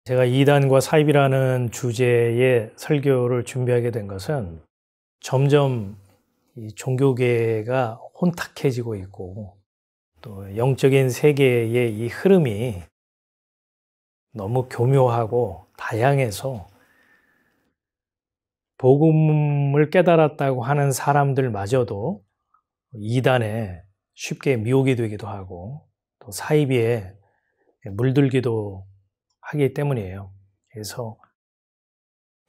제가 이단과 사입이라는 주제의 설교를 준비하게 된 것은 점점 이 종교계가 혼탁해지고 있고 또 영적인 세계의 이 흐름이 너무 교묘하고 다양해서 복음을 깨달았다고 하는 사람들마저도 이단에 쉽게 미혹이 되기도 하고 또 사이비에 물들기도 하기 때문이에요. 그래서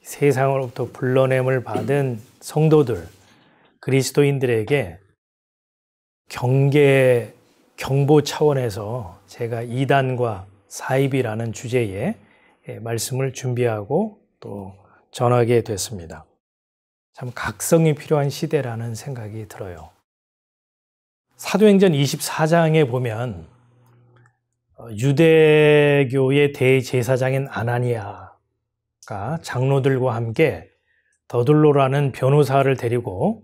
세상으로부터 불러냄을 받은 성도들, 그리스도인들에게 경보 차원에서 제가 이단과 사입이라는 주제의 말씀을 준비하고 또 전하게 됐습니다. 참 각성이 필요한 시대라는 생각이 들어요. 사도행전 24장에 보면 유대교의 대제사장인 아나니아가 장로들과 함께 더둘로라는 변호사를 데리고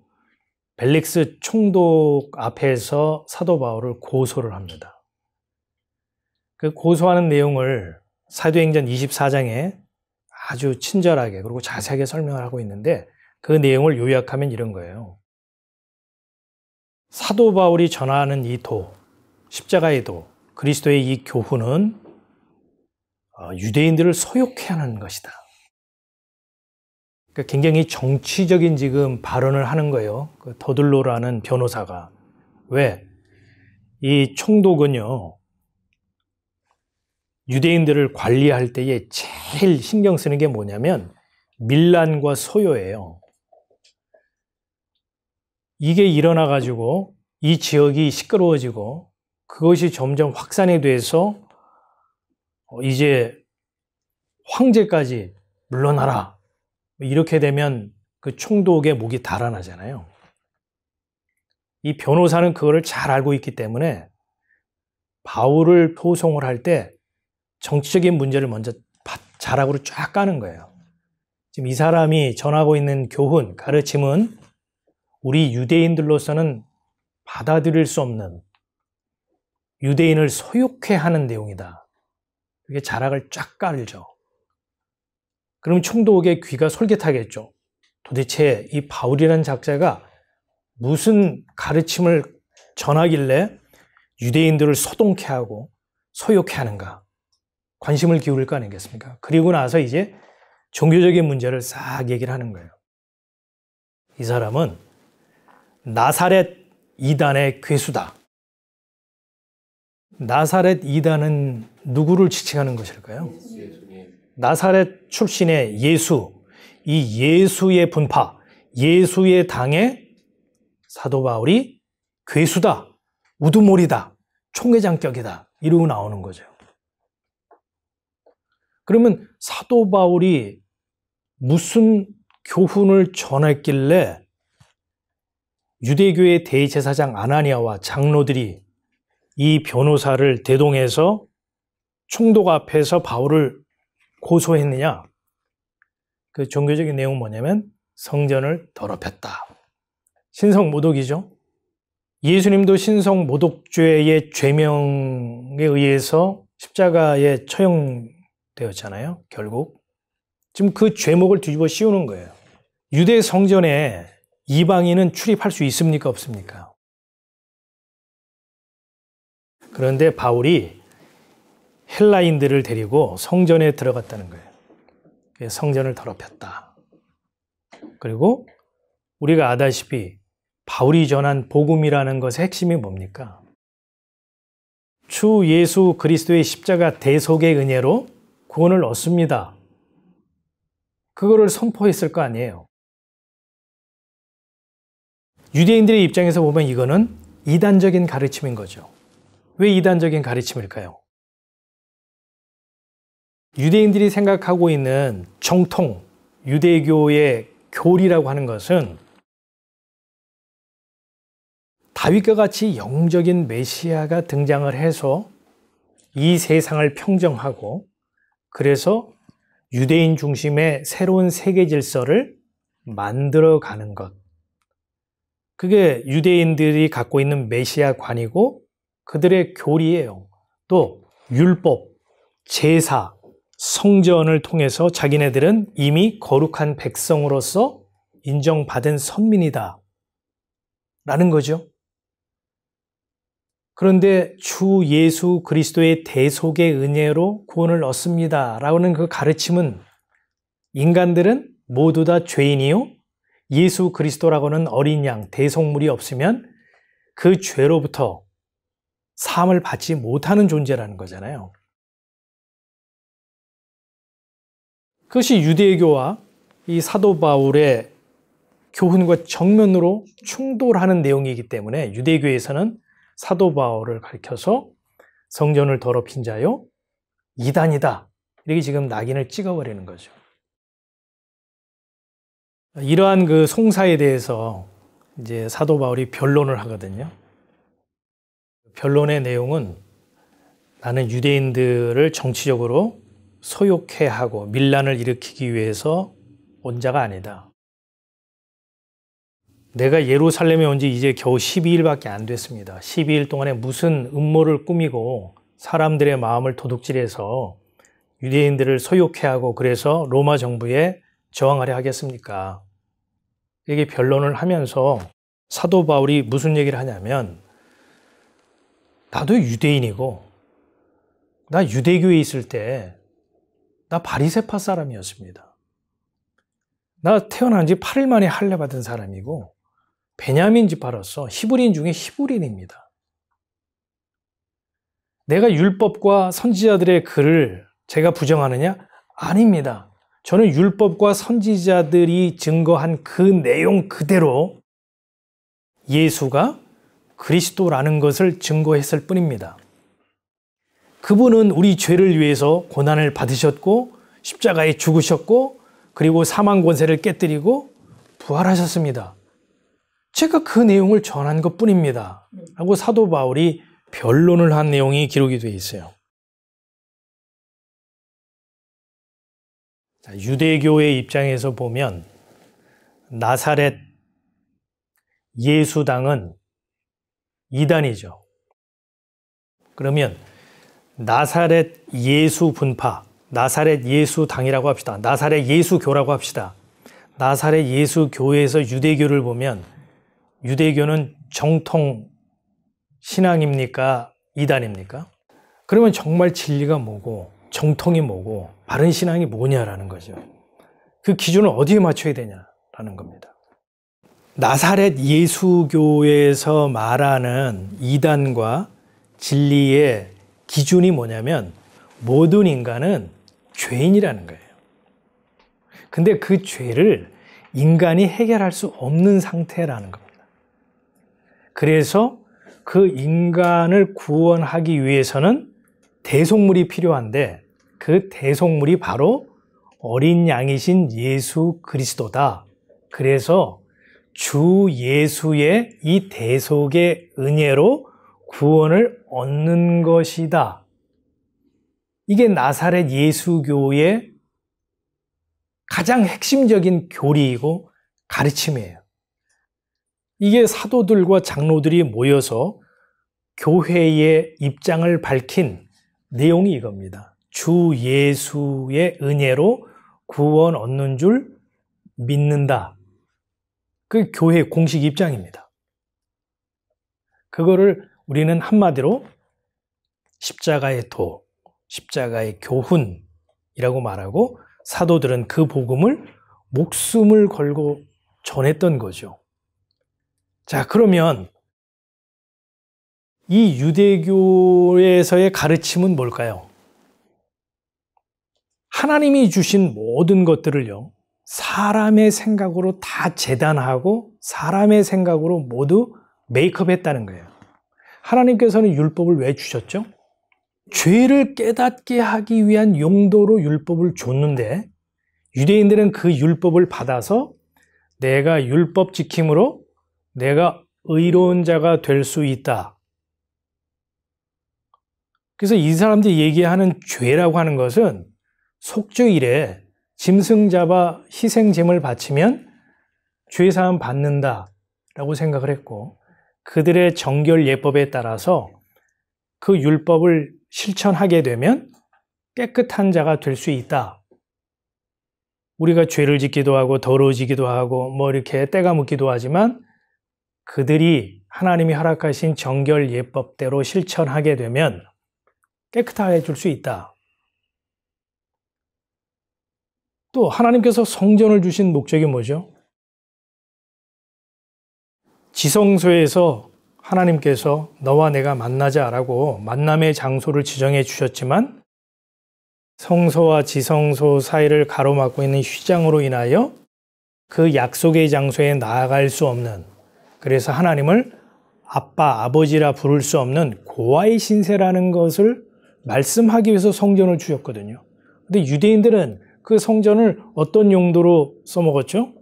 벨릭스 총독 앞에서 사도 바울을 고소를 합니다. 그 고소하는 내용을 사도행전 24장에 아주 친절하게 그리고 자세하게 설명을 하고 있는데 그 내용을 요약하면 이런 거예요. 사도 바울이 전하는 이 도, 십자가의 도, 그리스도의 이 교훈은 유대인들을 소욕해 하는 것이다. 그러니까 굉장히 정치적인 지금 발언을 하는 거예요. 그 더둘로라는 변호사가. 왜? 이 총독은요, 유대인들을 관리할 때에 제일 신경 쓰는 게 뭐냐면 밀란과 소요예요. 이게 일어나가지고 이 지역이 시끄러워지고 그것이 점점 확산이 돼서 이제 황제까지 물러나라. 이렇게 되면 그 총독의 목이 달아나잖아요. 이 변호사는 그거를 잘 알고 있기 때문에 바울을 소송을 할 때 정치적인 문제를 먼저 자락으로 쫙 까는 거예요. 지금 이 사람이 전하고 있는 교훈, 가르침은 우리 유대인들로서는 받아들일 수 없는 유대인을 소욕해 하는 내용이다. 이게 자락을 쫙 깔죠. 그럼 총독의 귀가 솔깃하겠죠. 도대체 이 바울이라는 작자가 무슨 가르침을 전하길래 유대인들을 소동케 하고 소욕해 하는가? 관심을 기울일 거 아니겠습니까? 그리고 나서 이제 종교적인 문제를 싹 얘기를 하는 거예요. 이 사람은 나사렛 이단의 괴수다. 나사렛 이단은 누구를 지칭하는 것일까요? 나사렛 출신의 예수, 이 예수의 분파, 예수의 당의 사도 바울이 괴수다, 우두머리다, 총회장격이다 이러고 나오는 거죠. 그러면 사도 바울이 무슨 교훈을 전했길래 유대교의 대제사장 아나니아와 장로들이 이 변호사를 대동해서 총독 앞에서 바울을 고소했느냐? 그 종교적인 내용은 뭐냐면 성전을 더럽혔다. 신성모독이죠. 예수님도 신성모독죄의 죄명에 의해서 십자가에 처형되었잖아요. 결국 지금 그 죄목을 뒤집어 씌우는 거예요. 유대 성전에 이방인은 출입할 수 있습니까? 없습니까? 그런데 바울이 헬라인들을 데리고 성전에 들어갔다는 거예요. 성전을 더럽혔다. 그리고 우리가 아다시피 바울이 전한 복음이라는 것의 핵심이 뭡니까? 주 예수 그리스도의 십자가 대속의 은혜로 구원을 얻습니다. 그거를 선포했을 거 아니에요. 유대인들의 입장에서 보면 이거는 이단적인 가르침인 거죠. 왜 이단적인 가르침일까요? 유대인들이 생각하고 있는 정통, 유대교의 교리라고 하는 것은 다윗과 같이 영적인 메시아가 등장을 해서 이 세상을 평정하고 그래서 유대인 중심의 새로운 세계 질서를 만들어가는 것. 그게 유대인들이 갖고 있는 메시아관이고 그들의 교리예요. 또 율법, 제사, 성전을 통해서 자기네들은 이미 거룩한 백성으로서 인정받은 선민이다 라는 거죠. 그런데 주 예수 그리스도의 대속의 은혜로 구원을 얻습니다 라는 그 가르침은 인간들은 모두 다 죄인이요 예수 그리스도라고는 어린 양 대속물이 없으면 그 죄로부터 사함을 받지 못하는 존재라는 거잖아요. 그것이 유대교와 이 사도 바울의 교훈과 정면으로 충돌하는 내용이기 때문에 유대교에서는 사도 바울을 가리켜서 성전을 더럽힌 자요 이단이다 이렇게 지금 낙인을 찍어버리는 거죠. 이러한 그 송사에 대해서 이제 사도 바울이 변론을 하거든요. 변론의 내용은 나는 유대인들을 정치적으로 소욕해 하고 밀란을 일으키기 위해서 온 자가 아니다. 내가 예루살렘에 온 지 이제 겨우 12일밖에 안 됐습니다. 12일 동안에 무슨 음모를 꾸미고 사람들의 마음을 도둑질해서 유대인들을 소욕해 하고 그래서 로마 정부에 저항하려 하겠습니까? 이게 변론을 하면서 사도 바울이 무슨 얘기를 하냐면 나도 유대인이고 나 유대교에 있을 때 나 바리새파 사람이었습니다. 나 태어난 지 8일 만에 할례 받은 사람이고 베냐민 지파로서 히브리인 중에 히브리인입니다. 내가 율법과 선지자들의 글을 제가 부정하느냐? 아닙니다. 저는 율법과 선지자들이 증거한 그 내용 그대로 예수가 그리스도라는 것을 증거했을 뿐입니다. 그분은 우리 죄를 위해서 고난을 받으셨고 십자가에 죽으셨고 그리고 사망 권세를 깨뜨리고 부활하셨습니다. 제가 그 내용을 전한 것뿐입니다. 라고 사도 바울이 변론을 한 내용이 기록이 되어 있어요. 유대교의 입장에서 보면 나사렛 예수당은 이단이죠. 그러면 나사렛 예수 분파, 나사렛 예수당이라고 합시다. 나사렛 예수교라고 합시다. 나사렛 예수교에서 유대교를 보면 유대교는 정통 신앙입니까? 이단입니까? 그러면 정말 진리가 뭐고 정통이 뭐고 바른 신앙이 뭐냐라는 거죠. 그 기준을 어디에 맞춰야 되냐라는 겁니다. 나사렛 예수교에서 말하는 이단과 진리의 기준이 뭐냐면 모든 인간은 죄인이라는 거예요. 근데 그 죄를 인간이 해결할 수 없는 상태라는 겁니다. 그래서 그 인간을 구원하기 위해서는 대속물이 필요한데 그 대속물이 바로 어린 양이신 예수 그리스도다. 그래서 주 예수의 이 대속의 은혜로 구원을 얻는 것이다. 이게 나사렛 예수교의 가장 핵심적인 교리이고 가르침이에요. 이게 사도들과 장로들이 모여서 교회의 입장을 밝힌 내용이 이겁니다. 주 예수의 은혜로 구원 얻는 줄 믿는다. 그 교회의 공식 입장입니다. 그거를 우리는 한마디로 십자가의 도, 십자가의 교훈이라고 말하고 사도들은 그 복음을 목숨을 걸고 전했던 거죠. 자, 그러면 이 유대교에서의 가르침은 뭘까요? 하나님이 주신 모든 것들을요, 사람의 생각으로 다 재단하고 사람의 생각으로 모두 메이크업했다는 거예요. 하나님께서는 율법을 왜 주셨죠? 죄를 깨닫게 하기 위한 용도로 율법을 줬는데 유대인들은 그 율법을 받아서 내가 율법 지킴으로 내가 의로운 자가 될 수 있다. 그래서 이 사람들이 얘기하는 죄라고 하는 것은 속죄일에 짐승 잡아 희생제물 바치면 죄사함 받는다라고 생각을 했고 그들의 정결 예법에 따라서 그 율법을 실천하게 되면 깨끗한 자가 될 수 있다. 우리가 죄를 짓기도 하고 더러워지기도 하고 뭐 이렇게 때가 묻기도 하지만 그들이 하나님이 허락하신 정결 예법대로 실천하게 되면 깨끗하게 해줄 수 있다. 또 하나님께서 성전을 주신 목적이 뭐죠? 지성소에서 하나님께서 너와 내가 만나자라고 만남의 장소를 지정해 주셨지만 성소와 지성소 사이를 가로막고 있는 휘장으로 인하여 그 약속의 장소에 나아갈 수 없는, 그래서 하나님을 아빠, 아버지라 부를 수 없는 고아의 신세라는 것을 말씀하기 위해서 성전을 주셨거든요. 근데 유대인들은 그 성전을 어떤 용도로 써먹었죠?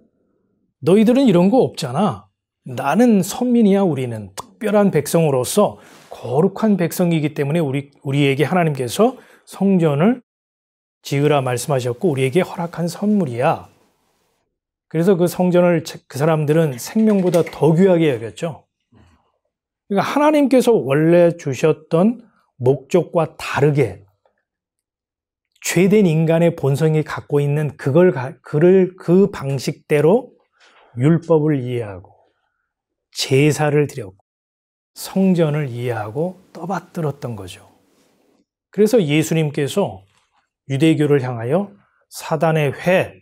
너희들은 이런 거 없잖아. 나는 선민이야. 우리는 특별한 백성으로서 거룩한 백성이기 때문에 우리에게 하나님께서 성전을 지으라 말씀하셨고 우리에게 허락한 선물이야. 그래서 그 성전을 그 사람들은 생명보다 더 귀하게 여겼죠. 그러니까 하나님께서 원래 주셨던 목적과 다르게 죄된 인간의 본성이 갖고 있는 그 방식대로 율법을 이해하고 제사를 드렸고 성전을 이해하고 떠받들었던 거죠. 그래서 예수님께서 유대교를 향하여 사단의 회,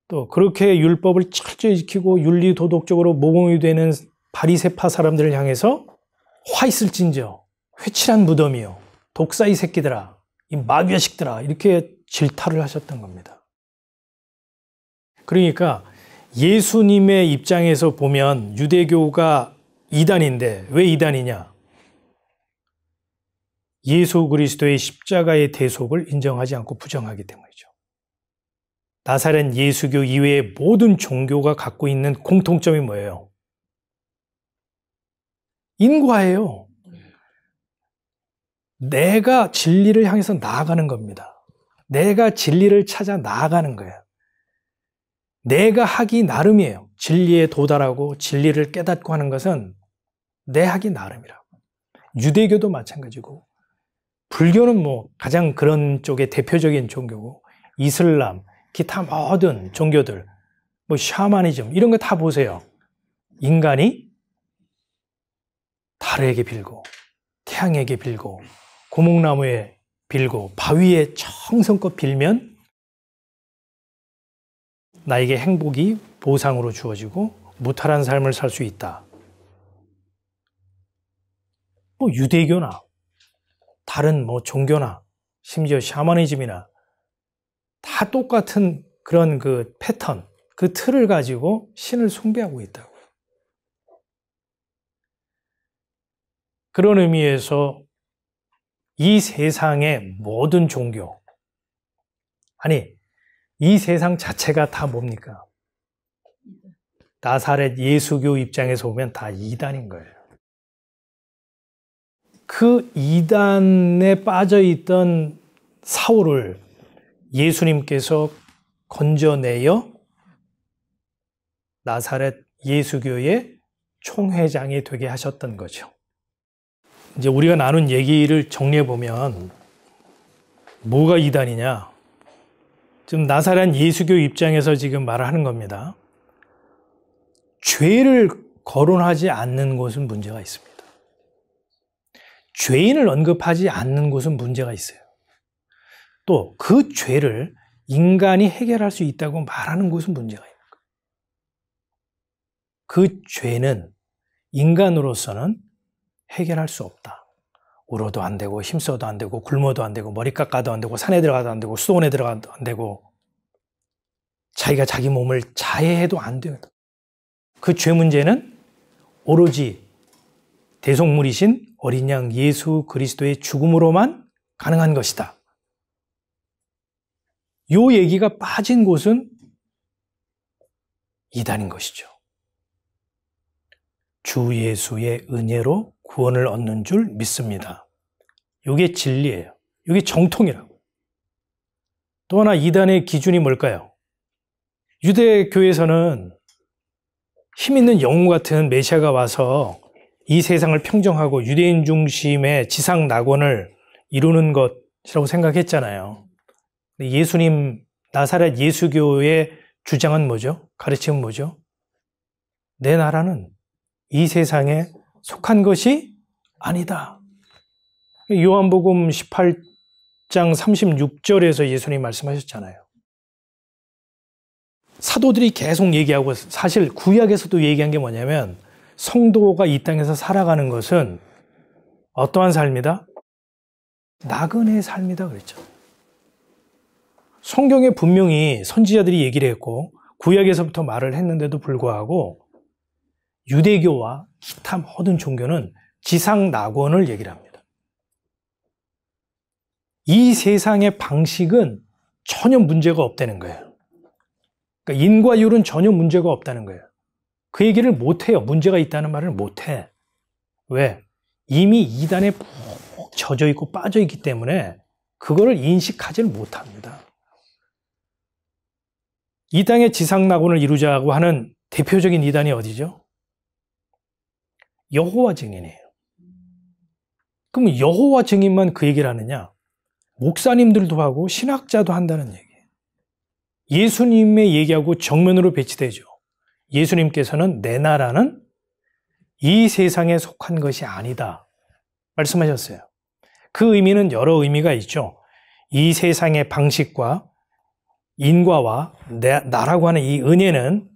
또 그렇게 율법을 철저히 지키고 윤리도덕적으로 모범이 되는 바리새파 사람들을 향해서 화 있을진저 회칠한 무덤이요 독사이 새끼들아 이 마귀자식들아 이렇게 질타를 하셨던 겁니다. 그러니까 예수님의 입장에서 보면 유대교가 이단인데 왜 이단이냐? 예수 그리스도의 십자가의 대속을 인정하지 않고 부정하기 때문이죠. 나사렛 예수교 이외의 모든 종교가 갖고 있는 공통점이 뭐예요? 인과예요. 내가 진리를 향해서 나아가는 겁니다. 내가 진리를 찾아 나아가는 거예요. 내가 하기 나름이에요. 진리에 도달하고 진리를 깨닫고 하는 것은 내 하기 나름이라고. 유대교도 마찬가지고 불교는 뭐 가장 그런 쪽의 대표적인 종교고 이슬람, 기타 모든 종교들, 뭐 샤머니즘 이런 거 다 보세요. 인간이 달에게 빌고 태양에게 빌고 고목나무에 빌고 바위에 정성껏 빌면 나에게 행복이 보상으로 주어지고 무탈한 삶을 살 수 있다. 뭐 유대교나 다른 뭐 종교나 심지어 샤머니즘이나 다 똑같은 그런 그 패턴, 그 틀을 가지고 신을 숭배하고 있다고. 그런 의미에서 이 세상의 모든 종교, 아니 이 세상 자체가 다 뭡니까? 나사렛 예수교 입장에서 보면 다 이단인 거예요. 그 이단에 빠져있던 사울을 예수님께서 건져내어 나사렛 예수교의 총회장이 되게 하셨던 거죠. 이제 우리가 나눈 얘기를 정리해보면 뭐가 이단이냐? 지금 나사렛 예수교 입장에서 지금 말을 하는 겁니다. 죄를 거론하지 않는 곳은 문제가 있습니다. 죄인을 언급하지 않는 곳은 문제가 있어요. 또 그 죄를 인간이 해결할 수 있다고 말하는 곳은 문제가 있는 거예요. 그 죄는 인간으로서는 해결할 수 없다. 울어도 안 되고 힘써도 안 되고 굶어도 안 되고 머리 깎아도 안 되고 산에 들어가도 안 되고 수도원에 들어가도 안 되고 자기가 자기 몸을 자해해도 안 돼요. 그 죄 문제는 오로지 대속물이신 어린 양 예수 그리스도의 죽음으로만 가능한 것이다. 요 얘기가 빠진 곳은 이단인 것이죠. 주 예수의 은혜로 구원을 얻는 줄 믿습니다. 이게 진리예요. 이게 정통이라고. 또 하나 이단의 기준이 뭘까요? 유대교에서는 힘 있는 영웅 같은 메시아가 와서 이 세상을 평정하고 유대인 중심의 지상 낙원을 이루는 것, 생각했잖아요. 예수님, 나사렛 예수교의 주장은 뭐죠? 가르침은 뭐죠? 내 나라는 이 세상에 속한 것이 아니다. 요한복음 18장 36절에서 예수님 말씀하셨잖아요. 사도들이 계속 얘기하고, 사실 구약에서도 얘기한 게 뭐냐면 성도가 이 땅에서 살아가는 것은 어떠한 삶이다? 나그네의 삶이다 그랬죠. 성경에 분명히 선지자들이 얘기를 했고 구약에서부터 말을 했는데도 불구하고 유대교와 기타 모든 종교는 지상 낙원을 얘기를 합니다. 이 세상의 방식은 전혀 문제가 없다는 거예요. 그러니까 인과율은 전혀 문제가 없다는 거예요. 그 얘기를 못해요. 문제가 있다는 말을 못해. 왜? 이미 이단에 푹 젖어 있고 빠져 있기 때문에 그거를 인식하지를 못합니다. 이 땅의 지상 낙원을 이루자고 하는 대표적인 이단이 어디죠? 여호와 증인이에요. 그럼 여호와 증인만 그 얘기를 하느냐? 목사님들도 하고 신학자도 한다는 얘기예요. 예수님의 얘기하고 정면으로 배치되죠. 예수님께서는 내 나라는 이 세상에 속한 것이 아니다 말씀하셨어요. 그 의미는 여러 의미가 있죠. 이 세상의 방식과 인과와 나라고 하는 이 은혜는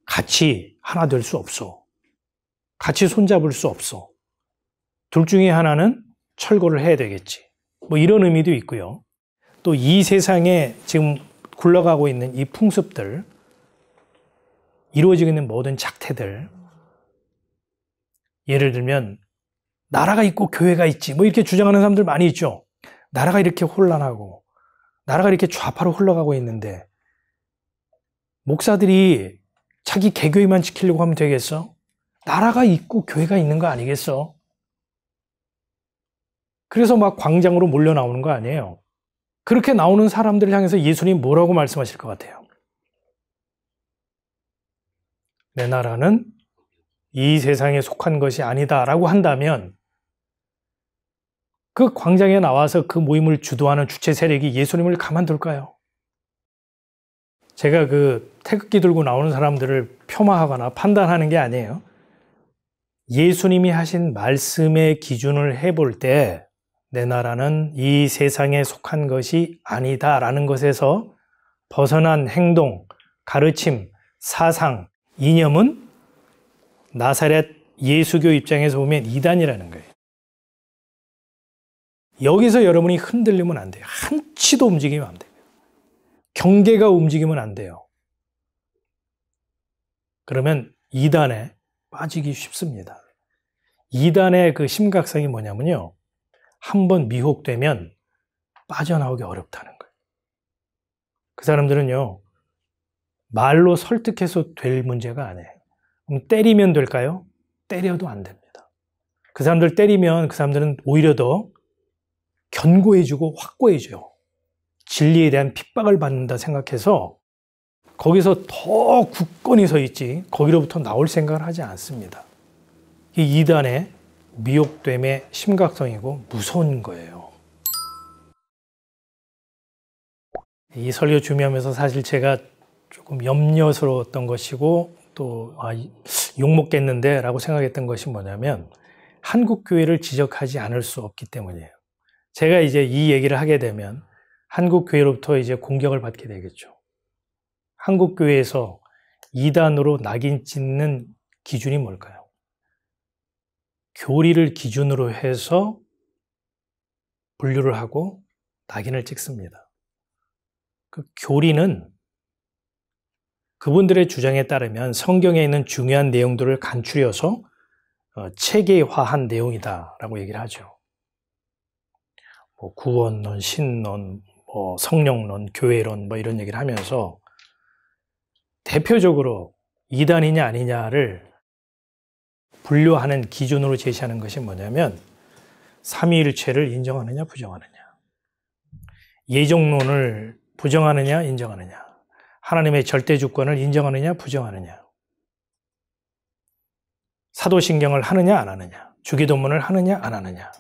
같이 하나 될 수 없어. 같이 손잡을 수 없어. 둘 중에 하나는 철거를 해야 되겠지. 뭐 이런 의미도 있고요. 또 이 세상에 지금 굴러가고 있는 이 풍습들, 이루어지고 있는 모든 작태들, 예를 들면 나라가 있고 교회가 있지 뭐 이렇게 주장하는 사람들 많이 있죠. 나라가 이렇게 혼란하고 나라가 이렇게 좌파로 흘러가고 있는데 목사들이 자기 개교회만 지키려고 하면 되겠어? 나라가 있고 교회가 있는 거 아니겠어? 그래서 막 광장으로 몰려 나오는 거 아니에요. 그렇게 나오는 사람들을 향해서 예수님 뭐라고 말씀하실 것 같아요? 내 나라는 이 세상에 속한 것이 아니다라고 한다면 그 광장에 나와서 그 모임을 주도하는 주체 세력이 예수님을 가만둘까요? 제가 그 태극기 들고 나오는 사람들을 폄하하거나 판단하는 게 아니에요. 예수님이 하신 말씀의 기준을 해볼 때 내 나라는 이 세상에 속한 것이 아니다라는 것에서 벗어난 행동, 가르침, 사상, 이념은 나사렛 예수교 입장에서 보면 이단이라는 거예요. 여기서 여러분이 흔들리면 안 돼요. 한치도 움직이면 안 돼요. 경계가 움직이면 안 돼요. 그러면 이단에 빠지기 쉽습니다. 이단의 그 심각성이 뭐냐면요. 한번 미혹되면 빠져나오기 어렵다는 거예요. 그 사람들은요. 말로 설득해서 될 문제가 아니에요. 그럼 때리면 될까요? 때려도 안 됩니다. 그 사람들 때리면 그 사람들은 오히려 더 견고해지고 확고해져요. 진리에 대한 핍박을 받는다 생각해서 거기서 더 굳건히 서 있지 거기로부터 나올 생각을 하지 않습니다. 이 이단의 미혹됨의 심각성이고 무서운 거예요. 이 설교 준비하면서 사실 제가 조금 염려스러웠던 것이고 또 욕먹겠는데 라고 생각했던 것이 뭐냐면 한국교회를 지적하지 않을 수 없기 때문이에요. 제가 이제 이 얘기를 하게 되면 한국교회로부터 이제 공격을 받게 되겠죠. 한국교회에서 이단으로 낙인 찍는 기준이 뭘까요? 교리를 기준으로 해서 분류를 하고 낙인을 찍습니다. 그 교리는 그분들의 주장에 따르면 성경에 있는 중요한 내용들을 간추려서 체계화한 내용이다라고 얘기를 하죠. 뭐 구원론, 신론, 뭐 성령론, 교회론 뭐 이런 얘기를 하면서 대표적으로 이단이냐 아니냐를 분류하는 기준으로 제시하는 것이 뭐냐면 삼위일체를 인정하느냐 부정하느냐, 예정론을 부정하느냐 인정하느냐, 하나님의 절대주권을 인정하느냐 부정하느냐, 사도신경을 하느냐 안 하느냐, 주기도문을 하느냐 안 하느냐,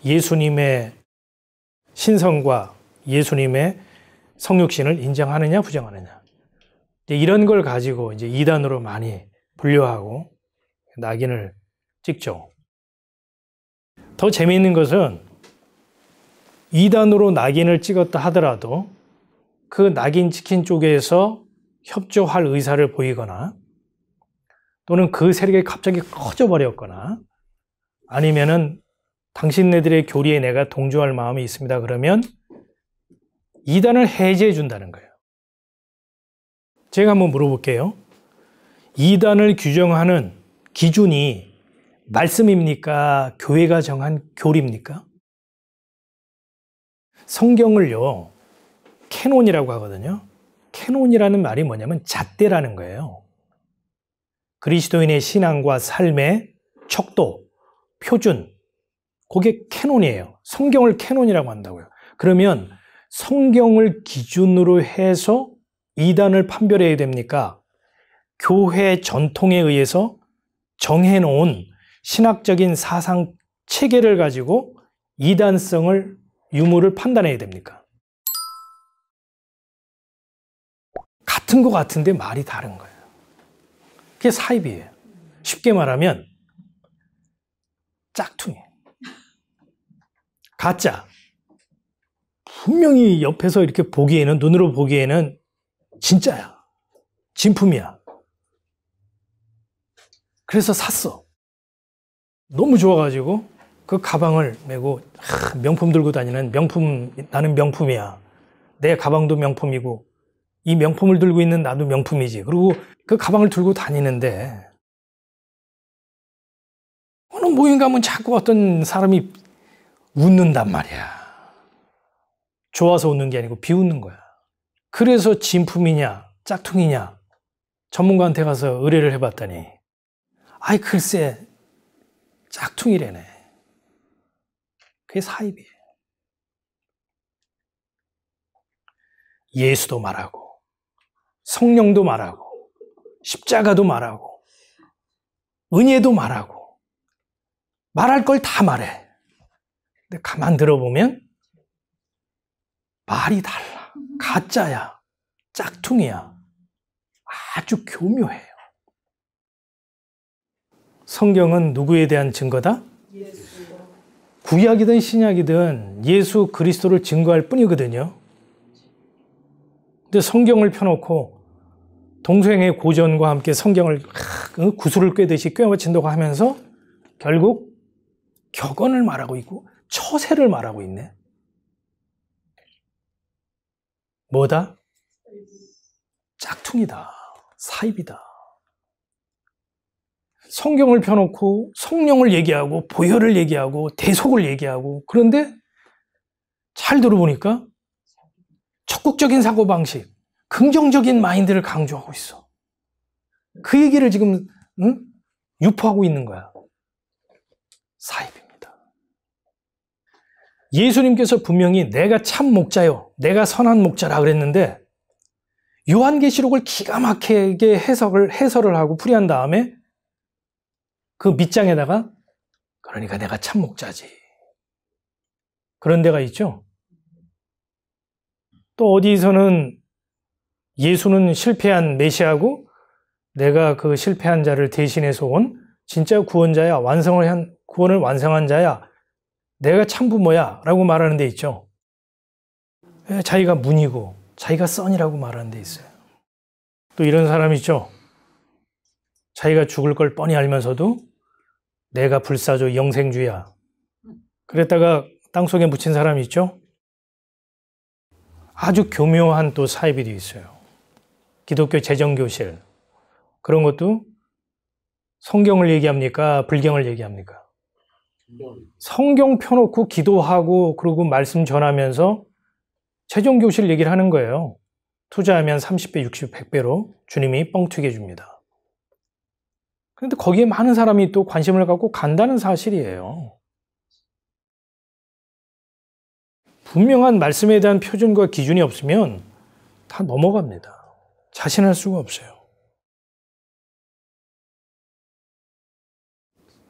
예수님의 신성과 예수님의 성육신을 인정하느냐 부정하느냐. 이런 걸 가지고 이제 이단으로 많이 분류하고 낙인을 찍죠. 더 재미있는 것은 이단으로 낙인을 찍었다 하더라도 그 낙인 찍힌 쪽에서 협조할 의사를 보이거나 또는 그 세력이 갑자기 커져버렸거나 아니면은 당신네들의 교리에 내가 동조할 마음이 있습니다. 그러면 이단을 해제해 준다는 거예요. 제가 한번 물어볼게요. 이단을 규정하는 기준이 말씀입니까? 교회가 정한 교리입니까? 성경을요, 캐논이라고 하거든요. 캐논이라는 말이 뭐냐면 잣대라는 거예요. 그리스도인의 신앙과 삶의 척도, 표준, 그게 캐논이에요. 성경을 캐논이라고 한다고요. 그러면 성경을 기준으로 해서 이단을 판별해야 됩니까? 교회 전통에 의해서 정해놓은 신학적인 사상 체계를 가지고 이단성을, 유무를 판단해야 됩니까? 같은 것 같은데 말이 다른 거예요. 그게 사입이에요. 쉽게 말하면 짝퉁이. 가짜. 분명히 옆에서 이렇게 보기에는, 눈으로 보기에는 진짜야. 진품이야. 그래서 샀어. 너무 좋아가지고 그 가방을 메고 명품 들고 다니는 명품, 나는 명품이야. 내 가방도 명품이고 이 명품을 들고 있는 나도 명품이지. 그리고 그 가방을 들고 다니는데 어느 모임 가면 자꾸 어떤 사람이 웃는단 말이야. 좋아서 웃는 게 아니고 비웃는 거야. 그래서 진품이냐 짝퉁이냐 전문가한테 가서 의뢰를 해봤더니 아이 글쎄 짝퉁이래네. 그게 사입이에요. 예수도 말하고 성령도 말하고 십자가도 말하고 은혜도 말하고 말할 걸 다 말해. 근데 가만 들어보면 말이 달라. 가짜야. 짝퉁이야. 아주 교묘해요. 성경은 누구에 대한 증거다? 예수. 구약이든 신약이든 예수 그리스도를 증거할 뿐이거든요. 근데 성경을 펴놓고 동생의 고전과 함께 성경을 구슬을 꿰듯이 꿰맞힌다고 하면서 결국 격언을 말하고 있고 처세를 말하고 있네. 뭐다? 짝퉁이다. 사입이다. 성경을 펴놓고 성령을 얘기하고 보혈을 얘기하고 대속을 얘기하고 그런데 잘 들어보니까 적극적인 사고방식, 긍정적인 마인드를 강조하고 있어. 그 얘기를 지금 유포하고 있는 거야. 사입입니다. 예수님께서 분명히 내가 참 목자요, 내가 선한 목자라 그랬는데 요한계시록을 기가 막히게 해설을 하고 풀이한 다음에 그 밑장에다가 그러니까 내가 참 목자지. 그런 데가 있죠. 또 어디서는 예수는 실패한 메시아고 내가 그 실패한 자를 대신해서 온 진짜 구원자야, 구원을 완성한 자야, 내가 참 부모야 라고 말하는 데 있죠. 자기가 문이고 자기가 선이라고 말하는 데 있어요. 또 이런 사람 있죠. 자기가 죽을 걸 뻔히 알면서도 내가 불사조 영생주야. 그랬다가 땅속에 묻힌 사람이 있죠. 아주 교묘한 또 사입이 있어요. 기독교 재정교실. 그런 것도 성경을 얘기합니까? 불경을 얘기합니까? 성경 펴놓고 기도하고 그러고 말씀 전하면서 재정교실 얘기를 하는 거예요. 투자하면 30배, 60배, 100배로 주님이 뻥튀기 해줍니다. 그런데 거기에 많은 사람이 또 관심을 갖고 간다는 사실이에요. 분명한 말씀에 대한 표준과 기준이 없으면 다 넘어갑니다. 자신할 수가 없어요.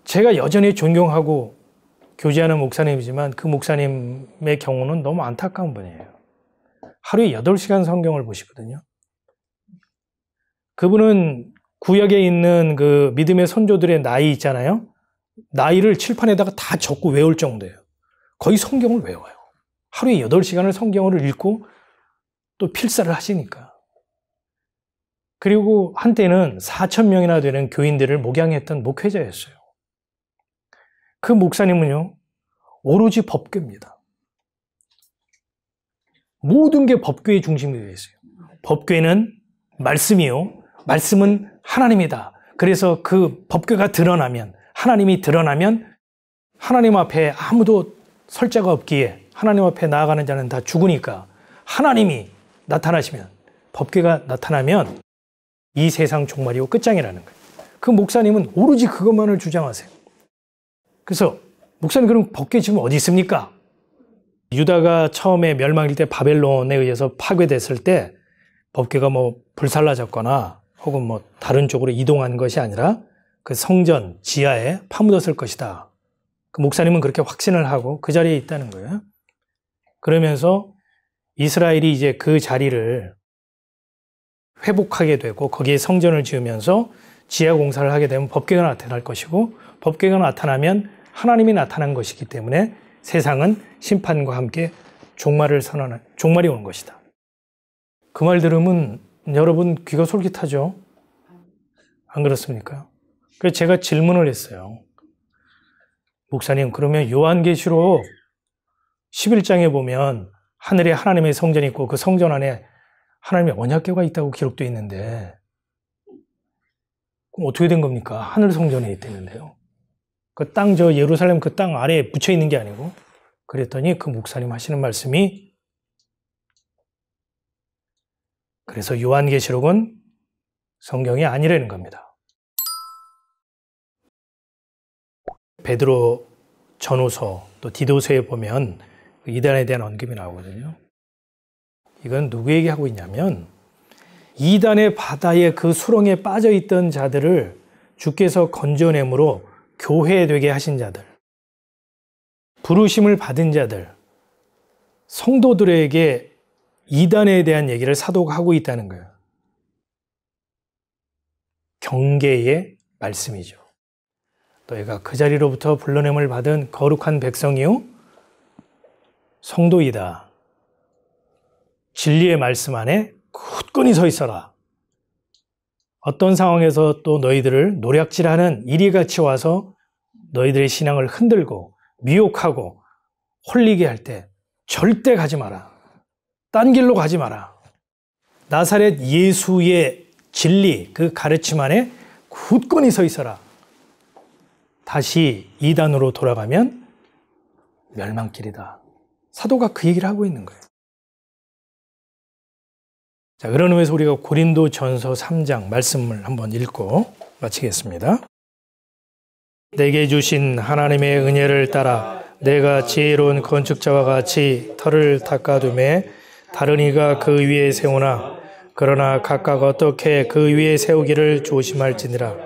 제가 여전히 존경하고 교제하는 목사님이지만 그 목사님의 경우는 너무 안타까운 분이에요. 하루에 8시간 성경을 보시거든요. 그분은 구약에 있는 그 믿음의 선조들의 나이 있잖아요. 나이를 칠판에다가 다 적고 외울 정도예요. 거의 성경을 외워요. 하루에 8시간을 성경을 읽고 또 필사를 하시니까. 그리고 한때는 4,000명이나 되는 교인들을 목양했던 목회자였어요. 그 목사님은요, 오로지 법궤입니다. 모든 게 법궤의 중심이 되어 있어요. 법궤는 말씀이요. 말씀은 하나님이다. 그래서 그 법궤가 드러나면, 하나님이 드러나면 하나님 앞에 아무도 설 자가 없기에 하나님 앞에 나아가는 자는 다 죽으니까 하나님이 나타나시면, 법궤가 나타나면 이 세상 종말이고 끝장이라는 거예요. 그 목사님은 오로지 그것만을 주장하세요. 그래서 목사님 그럼 법궤 지금 어디 있습니까? 유다가 처음에 멸망일 때 바벨론에 의해서 파괴됐을 때 법궤가 뭐 불살라졌거나 혹은 뭐 다른 쪽으로 이동한 것이 아니라 그 성전 지하에 파묻었을 것이다. 그 목사님은 그렇게 확신을 하고 그 자리에 있다는 거예요. 그러면서 이스라엘이 이제 그 자리를 회복하게 되고 거기에 성전을 지으면서 지하 공사를 하게 되면 법궤가 나타날 것이고 법궤가 나타나면 하나님이 나타난 것이기 때문에 세상은 심판과 함께 종말이 오는 것이다. 그 말 들으면 여러분 귀가 솔깃하죠? 안 그렇습니까? 그래서 제가 질문을 했어요. 목사님, 그러면 요한계시록 11장에 보면 하늘에 하나님의 성전이 있고 그 성전 안에 하나님의 언약궤가 있다고 기록되어 있는데 그럼 어떻게 된 겁니까? 하늘 성전에 있다는데요. 그 땅, 저 예루살렘 그 땅 아래에 붙여 있는 게 아니고. 그랬더니 그 목사님 하시는 말씀이, 그래서 요한계시록은 성경이 아니라는 겁니다. 베드로 전후서 또 디도서에 보면 이단에 대한 언급이 나오거든요. 이건 누구에게 하고 있냐면 이단의 바다에 그 수렁에 빠져 있던 자들을 주께서 건져냄으로 교회되게 하신 자들, 부르심을 받은 자들, 성도들에게 이단에 대한 얘기를 사도가 하고 있다는 거예요. 경계의 말씀이죠. 너희가 그 자리로부터 불러냄을 받은 거룩한 백성이요 성도이다. 진리의 말씀 안에 굳건히 서 있어라. 어떤 상황에서 또 너희들을 노략질하는 이리같이 와서 너희들의 신앙을 흔들고 미혹하고 홀리게 할 때 절대 가지 마라. 딴 길로 가지 마라. 나사렛 예수의 진리, 그 가르침 안에 굳건히 서 있어라. 다시 이단으로 돌아가면 멸망길이다. 사도가 그 얘기를 하고 있는 거예요. 자, 그런 의미에서 우리가 고린도전서 3장 말씀을 한번 읽고 마치겠습니다. 내게 주신 하나님의 은혜를 따라 내가 지혜로운 건축자와 같이 터를 닦아두매 다른 이가 그 위에 세우나 그러나 각각 어떻게 그 위에 세우기를 조심할지니라.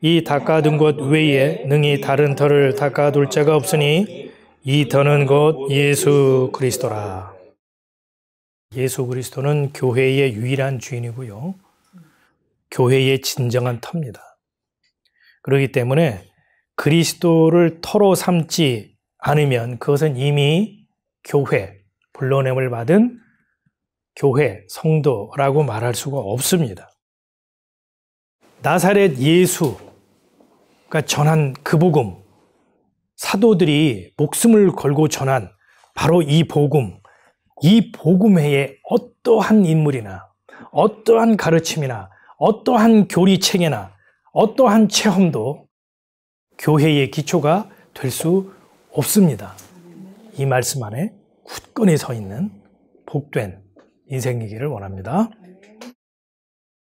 이 닦아둔 것 외에 능히 다른 터를 닦아둘 자가 없으니 이 터는 곧 예수 그리스도라. 예수 그리스도는 교회의 유일한 주인이고요. 교회의 진정한 터입니다. 그렇기 때문에 그리스도를 터로 삼지 않으면 그것은 이미 교회, 불러냄을 받은 교회, 성도라고 말할 수가 없습니다. 나사렛 예수가 전한 그 복음, 사도들이 목숨을 걸고 전한 바로 이 복음, 이 복음 외에 어떠한 인물이나 어떠한 가르침이나 어떠한 교리체계나 어떠한 체험도 교회의 기초가 될 수 없습니다. 이 말씀 안에 굳건히 서 있는 복된 인생이기를 원합니다.